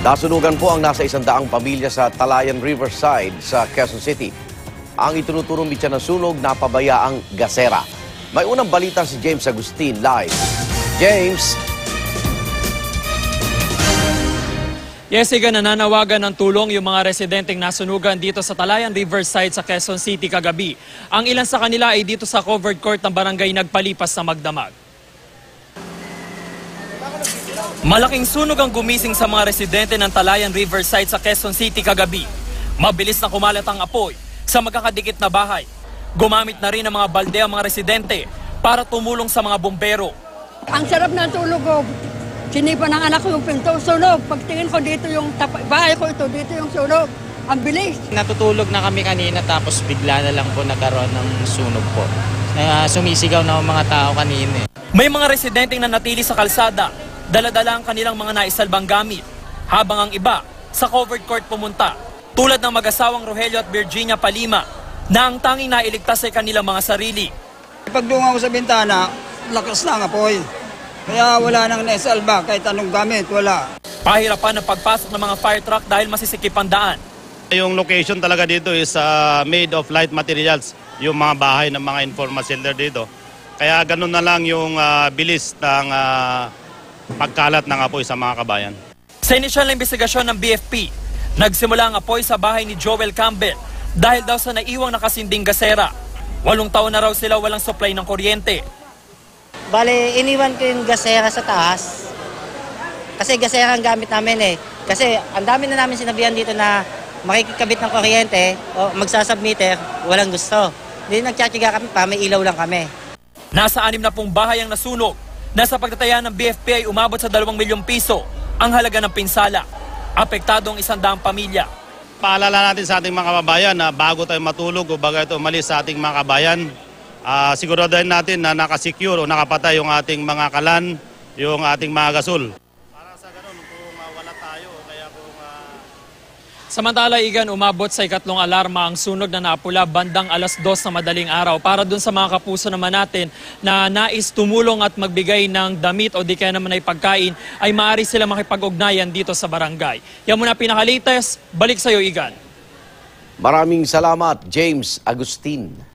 Nasunugan po ang nasa 100 pamilya sa Talayan Riverside sa Quezon City. Ang itunuturong mitya ng sunog napabayaang gasera. May unang balita si James Agustin live. James! Yes, nananawagan ng tulong yung mga residenteng nasunugan dito sa Talayan Riverside sa Quezon City kagabi. Ang ilan sa kanila ay dito sa covered court ng barangay Nagpalipas sa Magdamag. Malaking sunog ang gumising sa mga residente ng Talayan Riverside sa Quezon City kagabi. Mabilis na kumalat ang apoy sa magkakadikit na bahay. Gumamit na rin ng mga balde ang mga residente para tumulong sa mga bumbero. Ang sarap ng tulog ko. Sinipa ng anak ko yung pinto, sunog. Pagtingin ko dito yung bahay ko ito, dito yung sunog. Ang bilis. Natutulog na kami kanina tapos bigla na lang po nagkaroon ng sunog po. Sumisigaw na ang mga tao kanina. May mga residenteng nanatili sa kalsada, dala-dala ang kanilang mga naisalbang gamit. Habang ang iba, sa covered court pumunta. Tulad ng mag-asawang Rogelio at Virginia Palima, na ang tanging nailigtas ay kanilang mga sarili. Pagdungaw ko sa bintana, lakas na ang apoy. Kaya wala nang naisalba, kahit anong gamit, wala. Pahirapan ang pagpasok ng mga fire truck dahil masisikip ang daan. Yung location talaga dito is made of light materials, yung mga bahay ng mga informal shelter dito. Kaya ganun na lang yung bilis ng pagkalat ng apoy sa mga kabayan. Sa inisyal na investigasyon ng BFP, nagsimula ang apoy sa bahay ni Joel Campbell dahil daw sa naiwang nakasinding gasera. 8 taon na raw sila walang supply ng kuryente. Bale, iniwan ko yung gasera sa taas. Kasi gasera ang gamit namin eh. Kasi ang dami na namin sinabihan dito na makikikabit ng kuryente o magsasubmeter, walang gusto. Hindi nagtsatsaga kami pa, may ilaw lang kami. Nasa 6 na pong bahay ang nasunog. Nasa pagtataya ng BFP ay umabot sa 2 milyong piso ang halaga ng pinsala. Apektado ang 100 pamilya. Paalala natin sa ating mga kababayan na bago tayo matulog o bago tayo umalis sa ating mga kabayan, siguraduhin natin na nakasecure o nakapatay yung ating mga kalan, yung ating mga gasol. Para sa ganun, kung wala tayo o kaya kung... Samantala, Igan, umabot sa 2nd alarma ang sunog na napula bandang 2:00 na madaling araw. Para dun sa mga kapuso naman natin na nais tumulong at magbigay ng damit o di kaya naman ay pagkain, ay maaari sila makipag-ugnayan dito sa barangay. Yan muna pinaka-latest. Balik sa'yo, Igan. Maraming salamat, James Agustin.